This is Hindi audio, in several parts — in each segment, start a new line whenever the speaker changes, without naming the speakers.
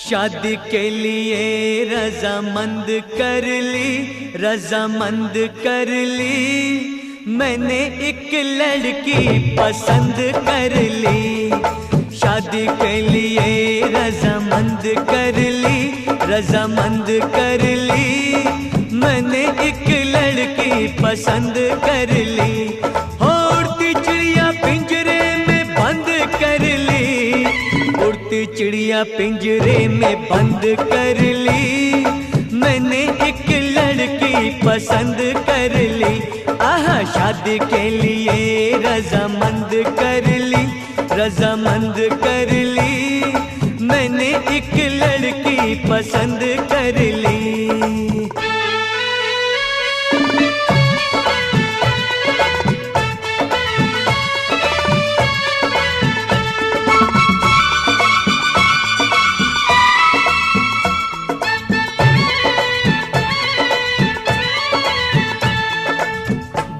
शादी के लिए रजामंद कर ली, रजामंद कर ली। मैंने एक लड़की पसंद कर ली। शादी के लिए रजामंद कर ली, रजामंद कर ली। मैंने एक लड़की पसंद कर ली। उड़ती चिड़िया पिंजरे में बंद कर ली, उड़ती चिड़िया पिंजरे में बंद कर ली। मैंने एक लड़की पसंद कर ली। आहा, शादी के लिए रजामंद कर ली, रजामंद कर ली। मैंने एक लड़की पसंद कर ली।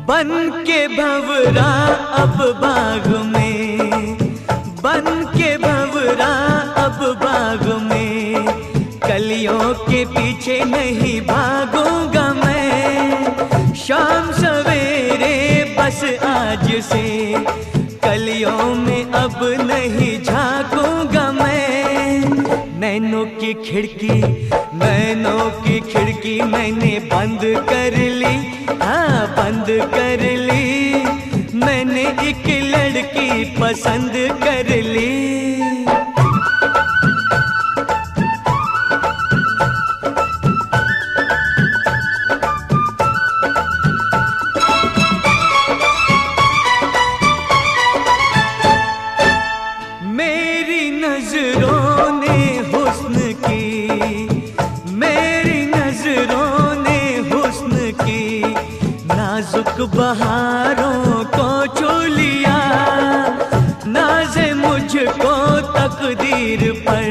बन के भंवरा अब बाग में, बन के भंवरा अब बाग में। कलियों के पीछे नहीं भागूंगा मैं। शाम सवेरे बस आज से कलियों में अब नहीं झांकूंगा मैं। नैनों की खिड़की, नैनों की खिड़की मैंने बंद कर ली। हाँ, बंद कर ली। मैंने एक लड़की पसंद कर ली। मेरी नजरों ने हुस्न की, मेरी नजरों ने हुस्न की नाजुक बहारों को छू लिया। नाज़े मुझको तकदीर पर,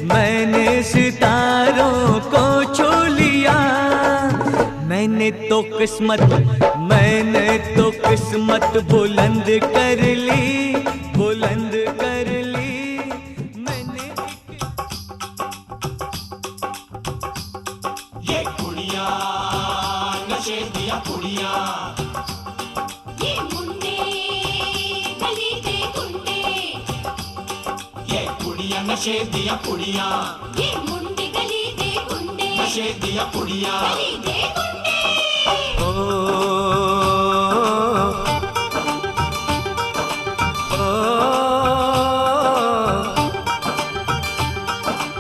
मैंने सितारों को छू लिया। मैंने तो किस्मत, मैंने तो किस्मत बुलंद कर ली, बुलंद कर ली। मैंने
ये कुड़िया नशे दिया कुड़िया,
ये मुंडे गली दे गुंडे,
ये कुड़िया नशे दिया कुड़िया,
ये मुंडे गली दे गुंडे,
नशे दिया कुड़िया।
गली दे गुंडे।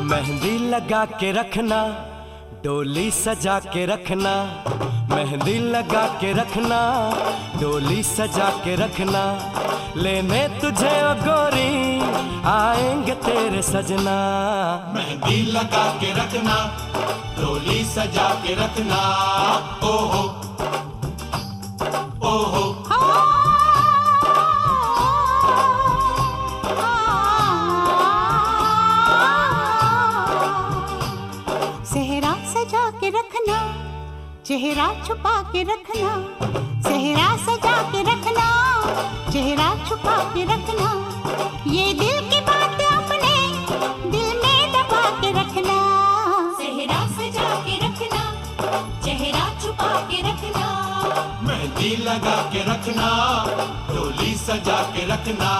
मेहंदी लगा के रखना, डोली सजा के रखना। मेहंदी लगा के रखना, डोली सजा के रखना। लेने तुझे ओ गोरी आएंगे तेरे सजना।
मेहंदी लगा के रखना, डोली सजा के रखना। ओहो ओहो
सेहरा सजा के रखना, चेहरा छुपा के रखना। सेहरा सजा के रखना, चेहरा छुपा के रखना। ये दिल की बात अपने दिल में दबा के रखना। सेहरा सजा के रखना, चेहरा छुपा के रखना।
मेहंदी लगा के रखना, डोली सजा के रखना।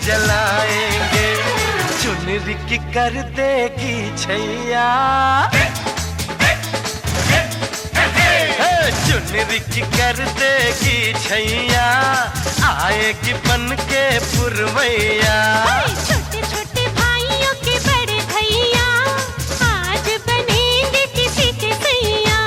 जलाएंगे, चुनरी की कर देगी छैया, चुनरी की कर देगी छैया, आएगी बन के पुरवैया।
छोटे छोटे भाइयों के बड़े भैया आज बनेंगे किसी के सैया।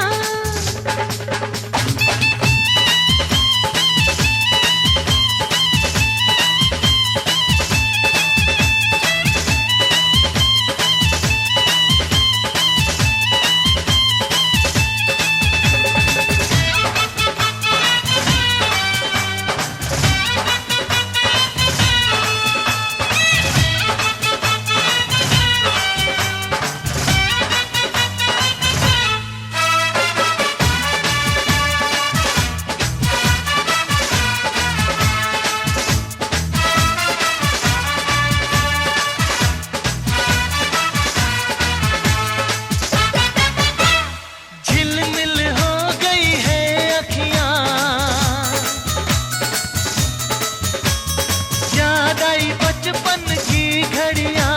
बचपन की घड़ियां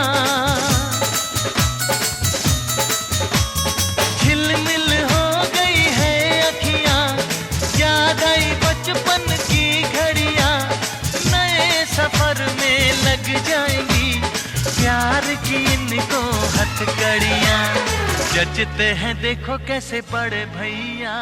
झिलमिल हो गई है अखियां, याद आई बचपन की घड़ियां, नए सफर में लग जाएंगी प्यार की इनको हथकड़ियां। जचते हैं देखो कैसे बड़े भैया,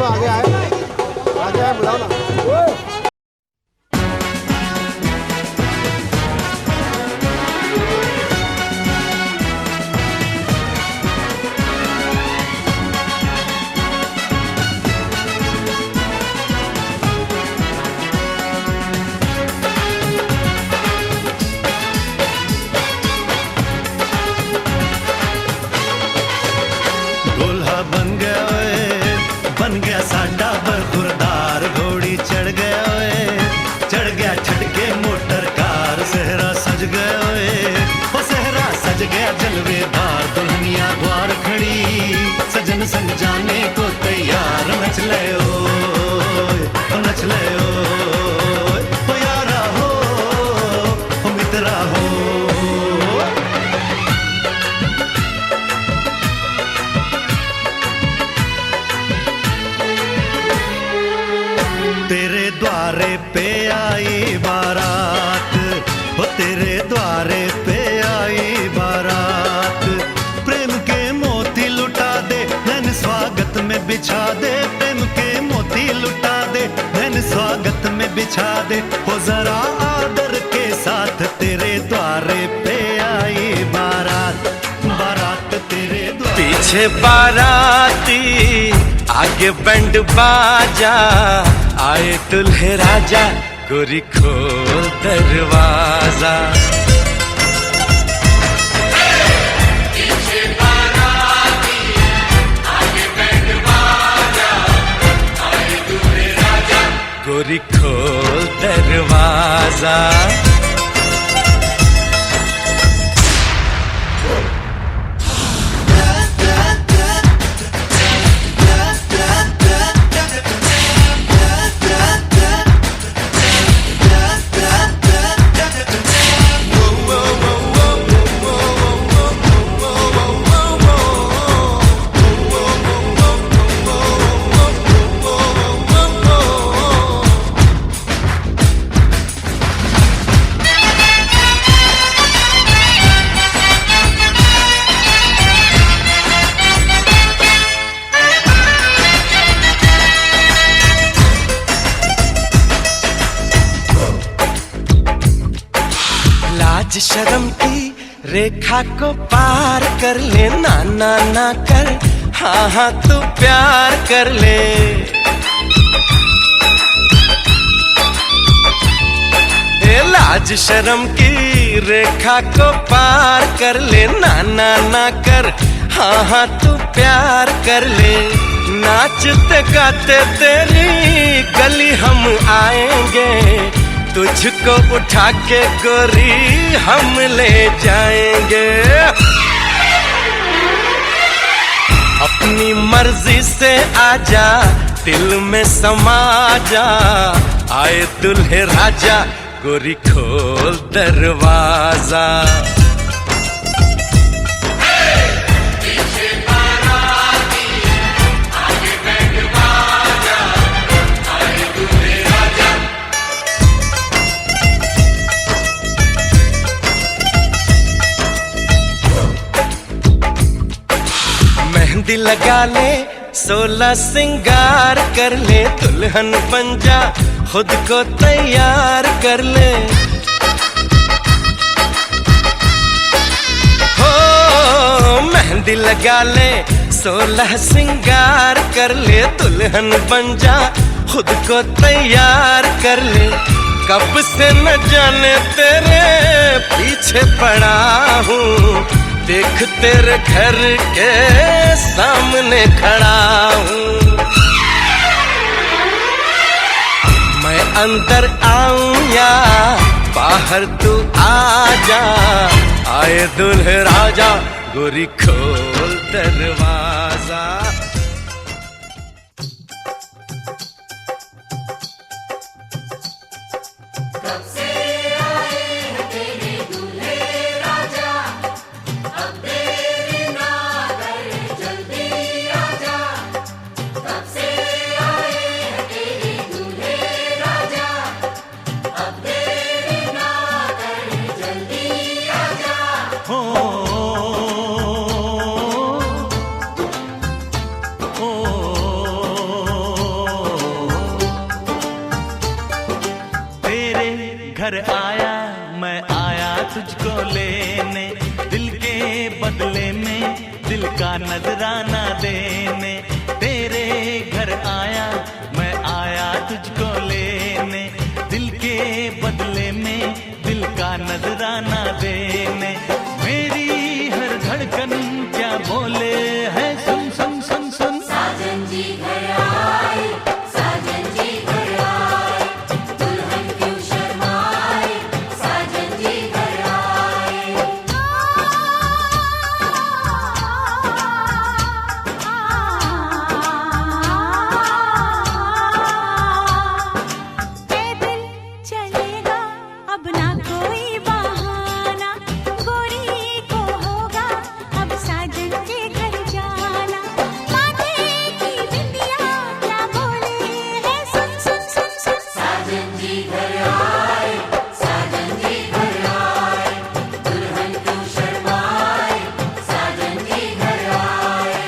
आगे आए बुलाओ ना।
बन गया साडा बरखुरदार, घोड़ी चढ़ गया ओए, चढ़ गया छटके मोटर कार, सहरा सज गया ओए, वो सहरा सज गया जलवेदार, दुल्हनिया द्वार खड़ी, सजन संग जाने को तैयार, नच ले ओए, नच ले ओए, ओ यारा हो, ओ मित्रा हो। तेरे द्वारे पे आई बारात, वो तेरे द्वारे पे आई बारात, प्रेम के मोती लुटा दे नैन स्वागत में बिछा दे, प्रेम के मोती लुटा दे नैन स्वागत में बिछा दे, वो जरा आदर के साथ तेरे द्वारे पे आई बारात, बारात तेरे द्वारे। पीछे बाराती आगे बैंड बाजा, आए दुल्हे राजा, गोरी खोल दरवाजा। पीछे बाराती आगे बैंड बाजा, आए दुल्हे राजा, गोरी खोल दरवाजा। लाज शर्म की रेखा को पार कर ले, ना ना ना कर, हाँ हाँ तू प्यार कर ले। लाज शर्म की रेखा को पार कर ले, ना ना ना कर, हाँ हाँ तू प्यार कर ले। नाचते गाते तेरी गली हम आएंगे, तुझको उठा के गोरी हम ले जाएंगे। अपनी मर्जी से आजा, दिल में समा जा, आए दुल्हे राजा, गोरी खोल दरवाजा। मेहंदी लगा ले, 16 सिंगार कर ले, दुल्हन बन जा, खुद को तैयार कर ले। हो मेहंदी लगा ले, 16 सिंगार कर ले, दुल्हन बन जा, खुद को तैयार कर ले। कब से न जाने तेरे पीछे पड़ा हूँ, देख तेरे घर के सामने खड़ा हूँ। मैं अंदर आऊं या बाहर तू आ जा, आए दुल्हे राजा, गोरी खोल दरवाजा।
कब से आए हैं तेरे दूल्हे राजा, अब देरी ना कर जल्दी आजा। कब से आए हैं तेरे दूल्हे राजा, अब देरी ना कर जल्दी आजा।
घर आया मैं आया तुझको लेने, दिल के बदले में दिल का नजराना देने। तेरे घर आया मैं आया तुझको लेने, दिल के बदले में दिल का नजराना देने। मेरी हर धड़कन क्या बोले है सुन सुन सुन सुन।
साजन जी घर आए, साजन जी घर आए, दुल्हन क्यों शर्माए, साजन जी घर आए।
पैदल चलेगा अब ना कोई बहाना, गोरी को होगा अब साजन के घर जाना। माथे की बिंदिया क्या बोले है सुन सुन सुन सुन।
साजन जी घर आए, साजन जी घर आए, दुल्हन क्यों शर्माए, साजन जी घर आए।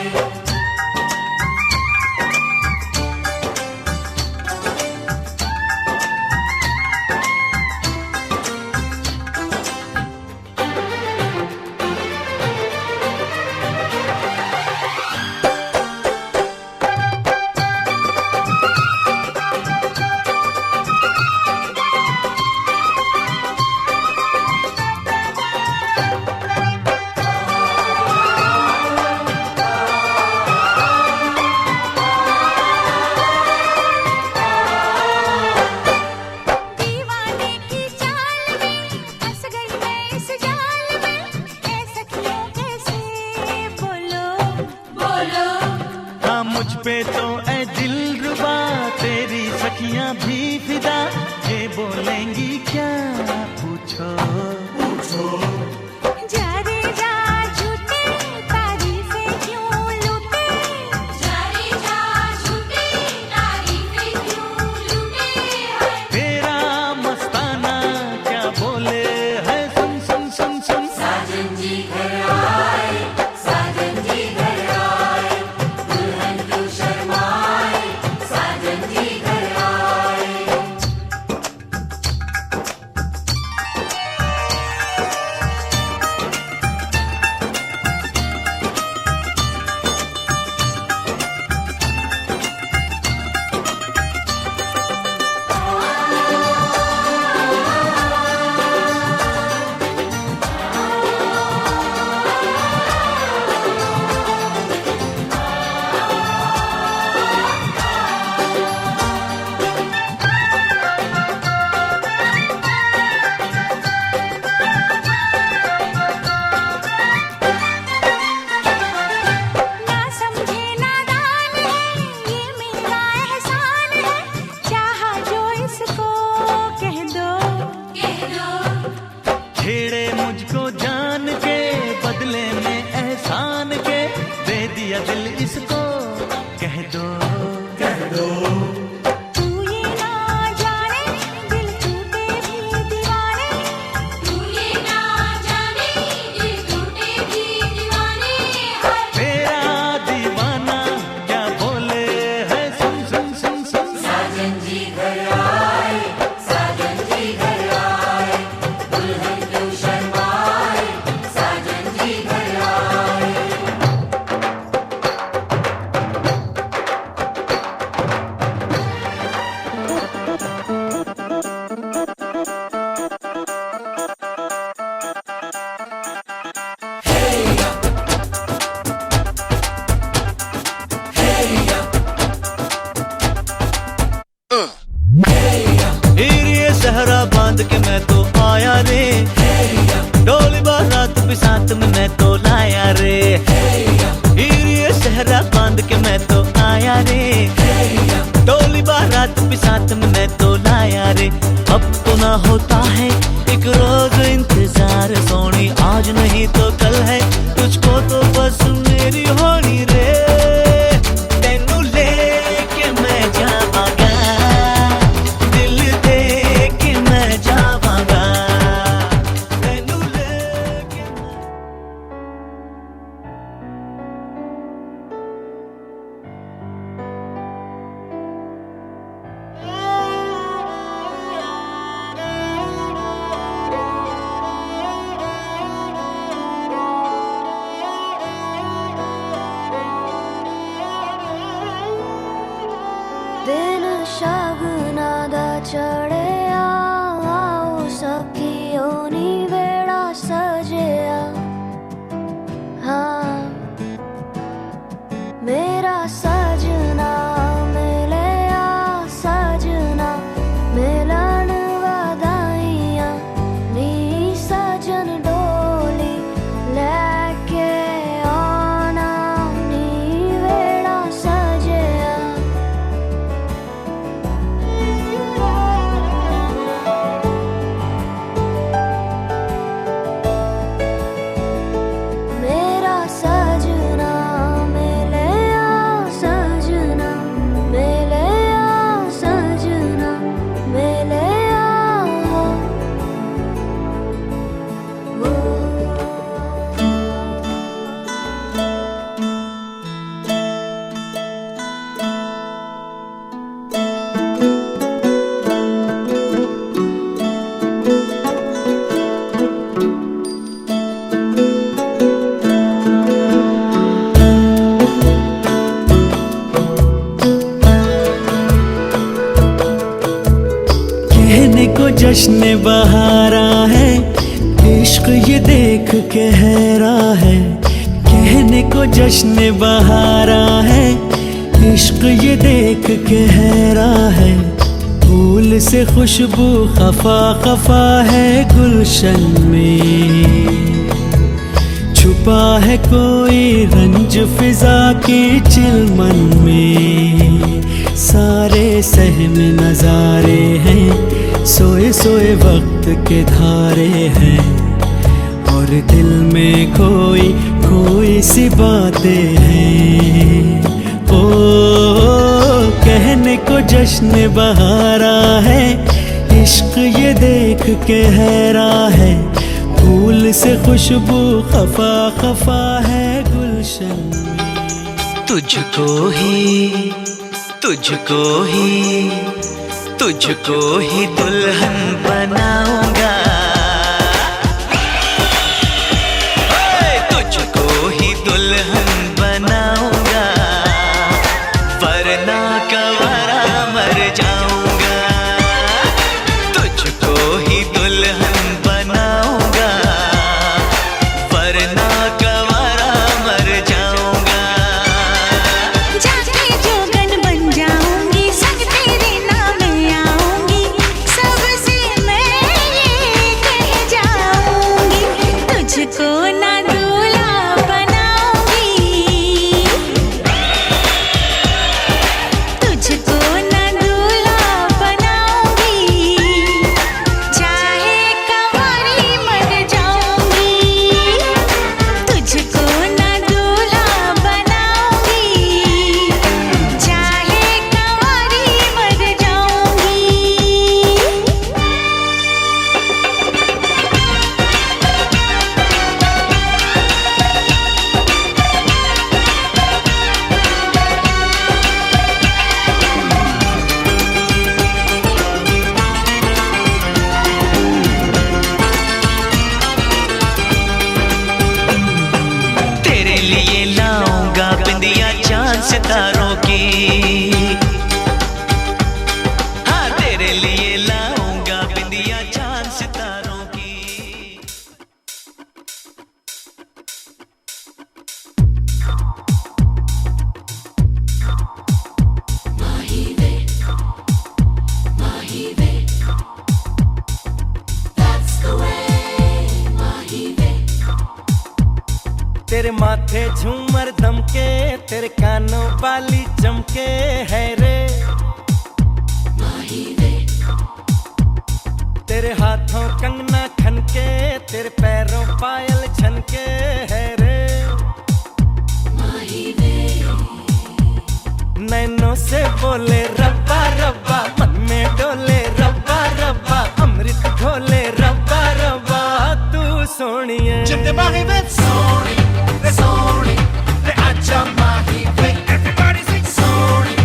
दीवाने की चाल में फंस गई मैं इस जाल में, ऐ सखियों कैसे बोलो
बोलो
हाँ मुझ पे तो ऐ दिलरुबा तेरी सखियां भी फिदा, ये बोलेंगी क्या पूछो।
जा रे जा झूठे तारीफें क्यों लूटे,
जा रे जा झूठे तारीफें क्यों लूटे हैं।
तेरा मस्ताना क्या बोले है सुन सुन सुन सुन।
साजन जी घर आए, साजन जी घर आए, दुल्हन क्यों शर्माए, साजन जी घर आए।
ना समझे नादान है ये मेरा एहसान है, चाहा जो इसको कह दो
कह दो
छेड़े मुझको जान के बदले में एहसान के, दे दिया दिल इसको कह दो।
तू ये ना जाने दिल टूटे भी दीवाने,
तू ये ना जाने दिल टूटे भी दीवाने हैं।
तेरा दीवाना क्या बोले है सुन सुन सुन सुन।
साजन जी घर आए, साजन जी घर आए, दुल्हन क्यों शर्माए, साजन जी घर आए।
हीर ये सहरा बांध के मैं तो आया रे, डोली बारात भी साथ में मैं तो लाया रे। हीर ये सहरा बांध के मैं तो आया रे, डोली बारात भी साथ में मैं तो लाया रे। अब तो ना होता है एक रोज इंतजार सोनी, आज नहीं तो कल है तुझको तो बस मेरी होनी रे। तेनू लेके मैं जावांगा, दिल दे के मैं जावांगा, तेनू लेके
शगुना दा चढ़िया आओ सखियो नी बेड़ा सजिया हाँ मेरा सजना मिलिया सजना मिलन वधाइयां नी सजन डोली लेके आना नी वेड़ा सजिया मेरा सजना मिलिया सजना मिलिया सजना मिलिया
कहने को जश्न बहारा है इश्क ये देख के हैरा है कहने को जश्न बहारा है इश्क ये देख के हैरा है फूल से खुशबू खफा खफा है गुलशन में छुपा है कोई रंज फिजा की चिलमन में सारे सहम नजारे हैं सोए सोए वक्त के धारे हैं और दिल में कोई कोई सी बातें हैं ओ कहने को जश्न बहारा है इश्क ये देख के हैरा है फूल से खुशबू खफा खफा है गुलशन में तुझको ही दुल्हन बनाऊंगा तुझको ही दुल्हन बनाऊंगा वरना कवारा मर जाऊंगा तुझको ही दुल्हन बनाऊंगा वरना कवारा मर जाऊंगा
जाके जोगन बन जाऊंगी संग तेरे नाम आऊंगी सबसे मैं ये कह जाऊंगी तुझको ना दूल्हा बनाऊंगी तुझको ना दूल्हा बनाऊंगी चाहे कंवारी मर जाऊंगी तुझको ना दूल्हा बनाऊंगी चाहे कंवारी मर जाऊंगी
तेरे लिए लाऊंगा बिंदिया चांद सितारों की हाँ तेरे लिए लाऊंगा बिंदिया चांद सितारों की
तेरे माथे झूमर दमके तेरे कानों वाली चमके है रे तेरे हाथों कंगना खनके तेरे पैरों पायल छनके है रे नैनों से बोले रब्बा रब्बा मन में डोले रब्बा रब्बा अमृत घोले रब्बा रब्बा तू सोनिए
जितने बागी में सोनी ले आजा माही वे everybody sing सोनी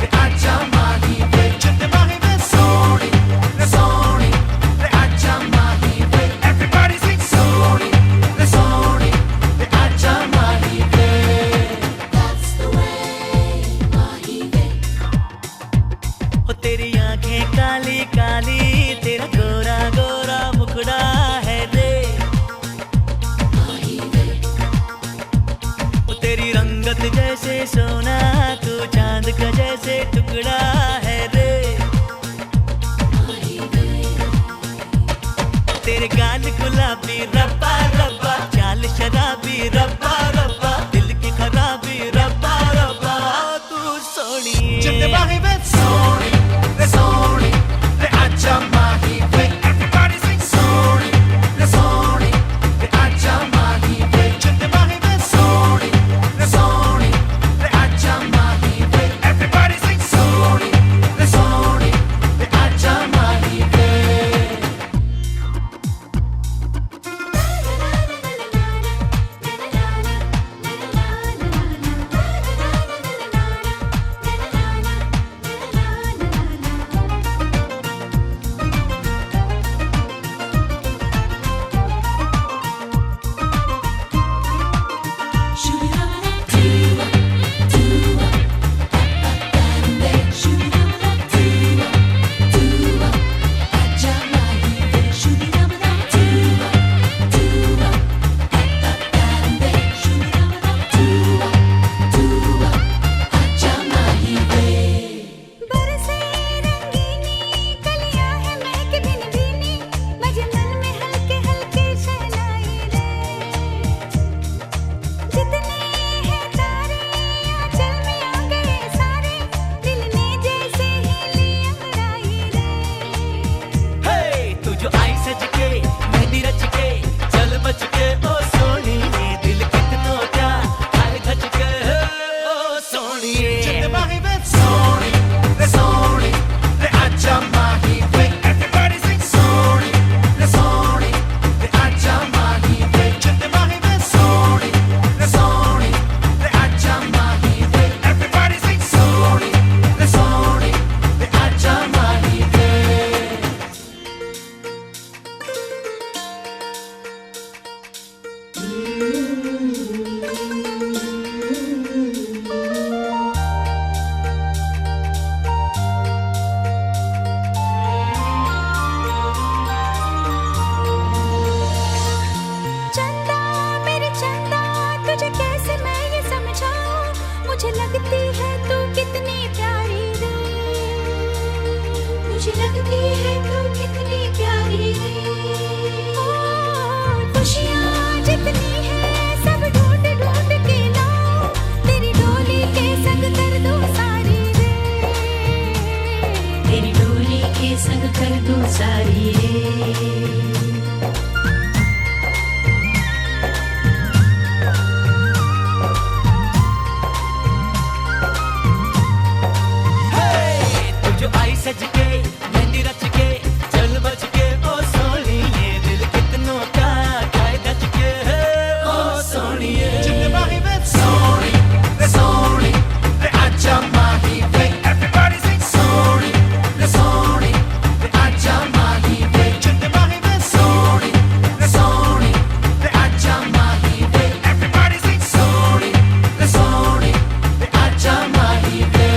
ले आजा माही वे जितने बागी में सोनी ले आजा माही वे everybody sing सोनी ले आजा माही वे that's the way माही वे
सोना तू चांद का जैसे टुकड़ा है रे। तेरे गाल गुलाबी रब्बा रब्बा, चाल शराबी रब्बा रब्बा, दिल की खराबी रब्बा रब्बा, तू Soni
Jitte mahi ve soni, le acha mahi ve. Everybody sing soni, le acha mahi ve. Jitte mahi ve soni, le acha mahi ve. Everybody sing soni, le acha mahi ve.
बरसे रंगीनी कलियां है महक बिन बीनी, बजे मन में हल्के हल्के शहनाई रे। जितने हैं तारे आंचल में आ गए सारे, दिल ने जैसे ही लिया अंगड़ाई रे।
हे तू जो आई सज के मेहंदी रच के चल बच के ओ सोनी, दिल कितनों का हाय धच के ओ Soni.
Jitte mahi ve soni, le acha mahi ve. Everybody sing soni, le acha mahi ve. Jitte mahi ve soni, le acha mahi ve. Everybody sing soni, le acha mahi ve.
चंदा मेरे चंदा, तुझे कैसे मैं ये समझाऊं, मुझे लगती है तू कितनी प्यारी रे। मुझे लगती है तू कितनी प्यारी रे। ओ खुशियाँ जितनी है सब ढूंढ ढूंढ के लाऊं, तेरी डोली के संग कर दूं सारी रे। तेरी डोली के संग कर दूं सारी रे।
तू जो आई सज के मेहंदी रच के चल बच के ओ सोनी, दिल कितनों का हाय धच के ओ Soni.
Jitte mahi ve soni, le acha mahi ve. Everybody sing soni, le acha mahi ve. Jitte mahi ve soni, le acha mahi ve. Everybody sing soni, le acha mahi ve.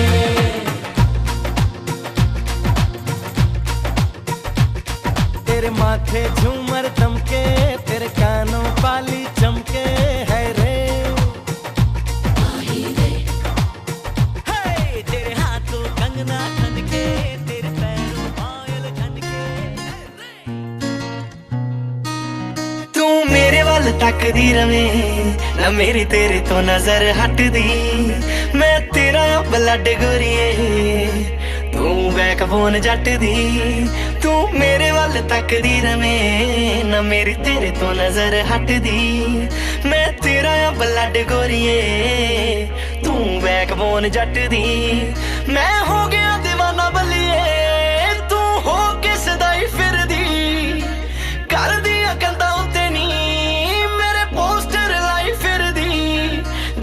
तेरे माथे झूमर दमके, तेरे कानों पाली चमके है रे।
हे तेरे हाथों कंगना खन के, तेरे पैरों पायल खन के।
तू मेरे वाल तकदी रवे ना, मेरी तेरे तो नजर हटदी। मैं तेरा ब्लड गोरीए, तू बैकबोन जट दी। तू मेरे वाल तकदी रवे ना, मेरी तेरे तो नजर हटदी। मैं तेरा ब्लड गोरीए, तू बैकबोन जट दी। मैं हो गया दीवाना बलिए, तू हो के सदाई फिरदी। कर दिया कंधा उत्ते नी मेरे पोस्टर लाई फिरदी।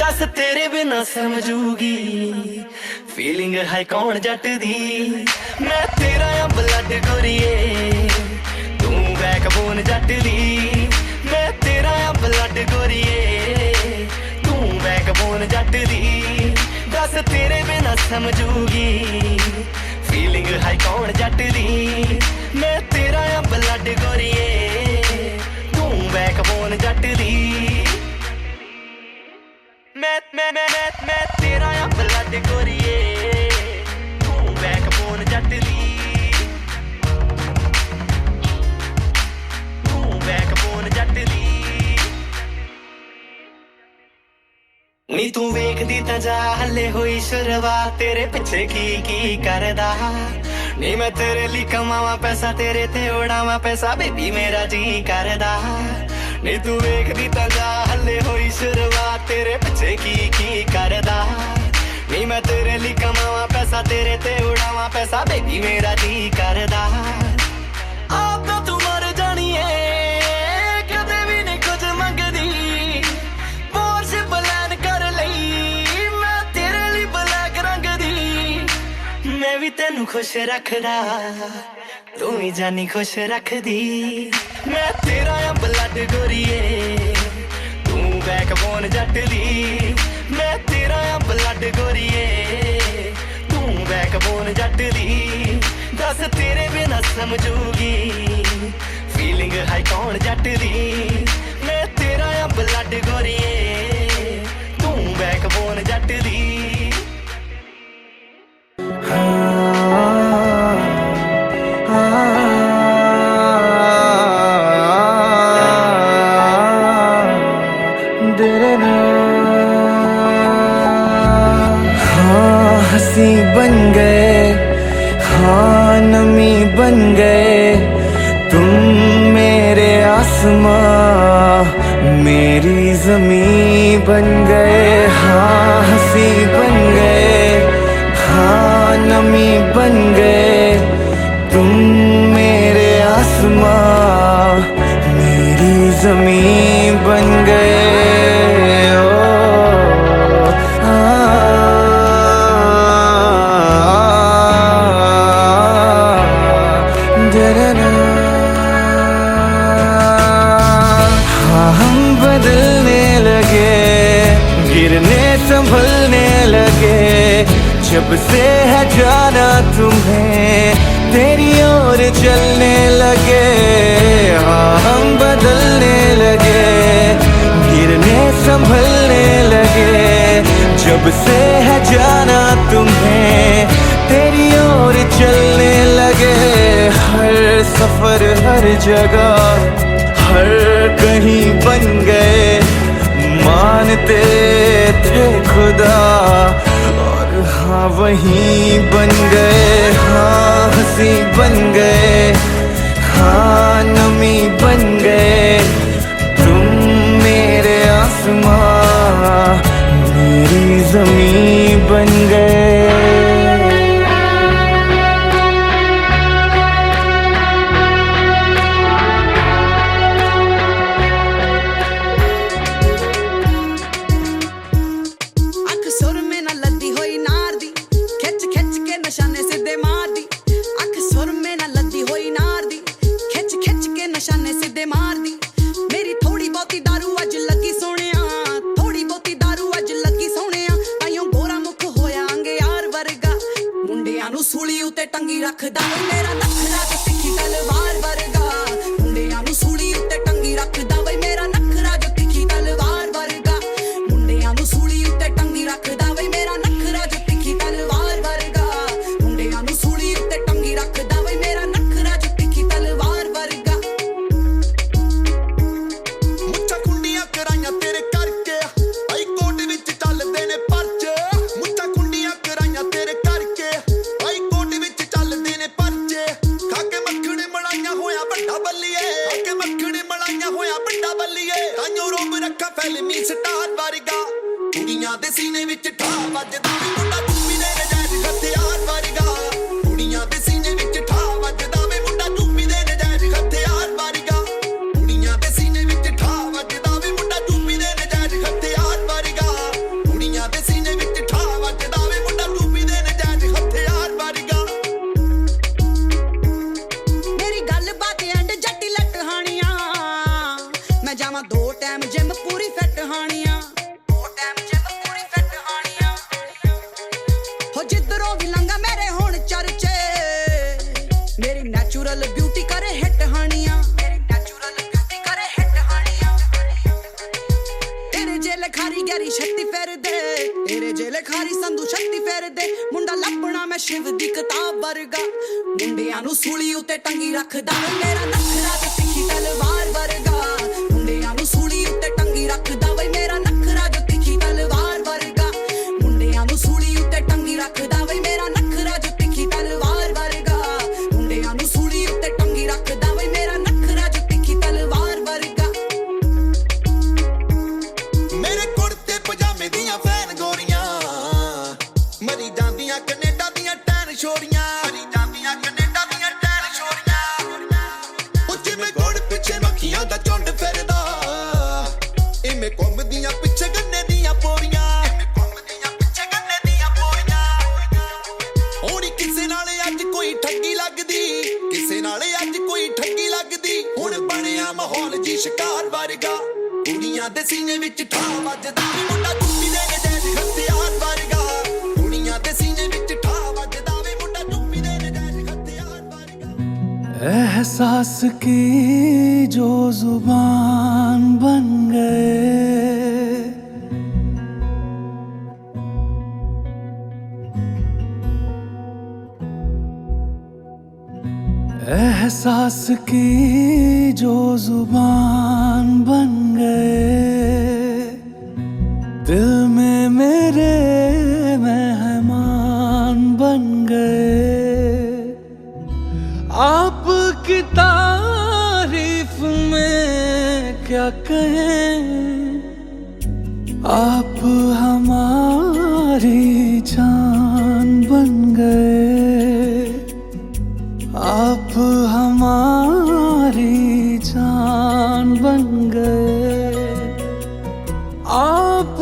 दस तेरे बिना समझूगी फीलिंग है कौन जट दी। मैं तेरा ब्लड गोरीए, तू बैकबोन जट दी। मैं तेरा ब्लड गोरीए, तू बैकबोन जट दी। दस तेरे बिना समझूगी फीलिंग है कौन जट दी। मैं तेरा ब्लड गोरीए, तू बैकबोन जट दी। मैं तेरा आ ब्लड गोरिए तू बैकबोन जट दी तू बैकबोन जट दी नी तू वेखदी तां जा हले होई शुरुआत तेरे पिछे की करदा नी मैं तेरे लिए कमावा पैसा तेरे ते उड़ावा पैसा बेबी मेरा जी करदा नी तू वेखदी तां जा हले होई शुरुआत तेरे पिछे की करदा नी मैं तेरे लिए कमावा पैसा तेरे ते उड़ावा पैसा बेबी मेरा जी करदा आप तो तू मर जानी है कदे भी नहीं कुछ मंगदी पोर्श प्लान कर लई मैं तेरे लिए ब्लैक रंग दी मैं भी तेनू खुश रखदा तू ही जानी खुश रखदी मैं तेरा आ ब्लड गोरिए तू बैकबोन जट दी मैं तेरा आ ब्लड गोरिए तू बैकबोन जट दी दस तेरे बिना समझूगी फीलिंग है कौन जट दी मैं तेरा आ ब्लड गोरिए तू बैकबोन जट दी
हंसी बन गए हाँ नमी बन गए तुम मेरे आसमां मेरी ज़मीं बन गए हाँ हंसी बन गए हाँ नमी बन गए तुम मेरे आसमां मेरी ज़मीं बन गए संभलने लगे जब से है जाना तुम्हें तेरी ओर चलने लगे हाँ हम बदलने लगे गिरने संभलने लगे जब से है जाना तुम्हें तेरी ओर चलने लगे हर सफर हर जगह हर कहीं बन गए मानते थे खुदा और हाँ वहीं बन गए हाँ हंसी बन गए हाँ नमी बन गए तुम मेरे आसमां मेरी ज़मीं बन गए
सूली उते टंगी रखदा मेरा नखरा जो तिखी तलवार वर्गा मुंडियां नू सूली उते टंगी रखदा वे मेरा नखरा जो तिखी तलवार वर्गा मुंडियां नू सूली उते टंगी रखदा वे मेरा नखरा जो तिखी तलवार वर्गा मुंडियां नू सूली उते टंगी रखदा वे मेरा नखरा जो तिखी तलवार वर्गा
मुच्छां कुंडियां कराइयां तेरे करके आई कोट विच चलदे ने परचे मुच्छां कुंडियां कराइयां तेरे करके खाके मक्खड़ी मलाइया होया बड़ा बल्लिए खाके मक्खड़ी मलाइया होया बड़ा बल्लिए ताइयों रोब रखा फिल्मी स्टार वर्गा कुड़ियां दे सीने विच ठा वजदा वे मुंडा चुप्पी दे नजायज हथियार वर्गा कुड़ियां दे सीने विच ठा वजदा वे मुंडा चुप्पी दे नजायज हथियार वर्गा कुड़ियां दे सीने विच ठा वजदा वे मुंडा चुप्पी दे नजायज हथियार वर्गा कुड़ियां दे सीने विच ठा वजदा वे मुंडा चुप्पी दे नजायज हथियार वर्गा
जावा दो टाइम जिम पूरी फिट हानिया दो टाइम जिम पूरी फिट हानिया हो जिधरों भी लंगा मेरे हो तेरे जेले खारी संधू शक्ति फेर दे मुंडा लपना मैं शिव दी किताब वर्गा मुंडियां नु सूली उते टंगी रखदा वे मेरा नखरा ते तिखी तलवार वर्गा मुंडियां नु सूली उते टंगी रखदा वे मेरा नखरा जो तिखी तलवार वर्गा मुंडियां नु सूली उते टंगी रखदा वे मेरा नखरा जो तिखी तलवार वर्गा मुंडियां नु सूली उते टंगी रखदा वे मेरा नखरा जो तिखी तलवार वर्गा
मेरे कुर्ते पजामे दियां फैन गोरियां मरी जांदियां कनेडा दियां टैन छोरियां मरी जांदियां कनेडा दियां टैन छोरियां ਉੱਚੇ में गोड़ पिछे मक्खियां दा झुंड फिरदा इमे घुमदियां पिछे गन्ने दियां पोरियां इमे घुमदियां पिछे गन्ने दियां पोरियां होनी किसे नाले अज कोई ठੱਗੀ लगदी किसे नाले अज कोई ठੱਗੀ लगदी हुण ਬਣਿਆ माहौल जी शिकार वर्गा कुड़ियां दे सीने विच ठा वजदा वे मुंडा चुप्पी दे नजायज हथियार वर्गा कुड़ियां दे सीने विच ठा वजदा वे मुंडा चुप्पी दे नजायज हथियार वर्गा
एहसास की जो जुबान बन गए एहसास की जो जुबान बन गए दिल में मेरे मेहमान बन गए आपकी तारीफ में क्या कहें आप हमारी जान बन गए आप हमारी जान बन गए आप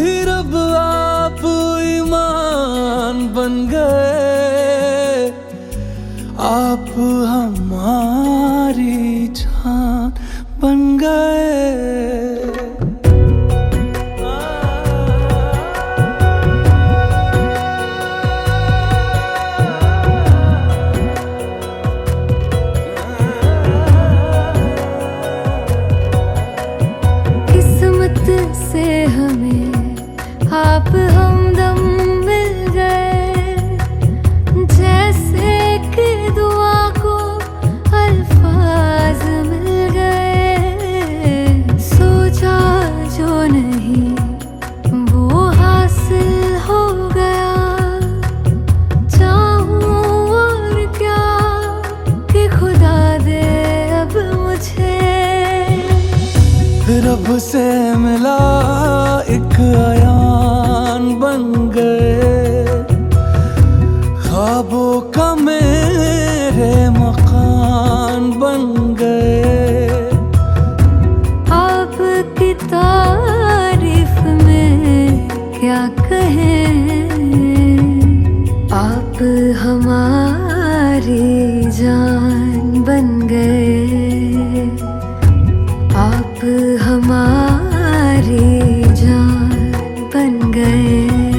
ही रब आप ईमान बन गए आप हमारी जान बन गए
से हमें आप हमदम मिल गए जैसे कि दुआ को अल्फाज मिल गए सोचा जो नहीं वो हासिल हो गया चाहूं और क्या कि खुदा दे अब मुझे
रब से मिला एक अयान बन गए ख्वाबों का मेरे मकान बन गए
आपकी तारीफ में क्या कहें आप हमारी जान बन गए आप हमारी जान बन गए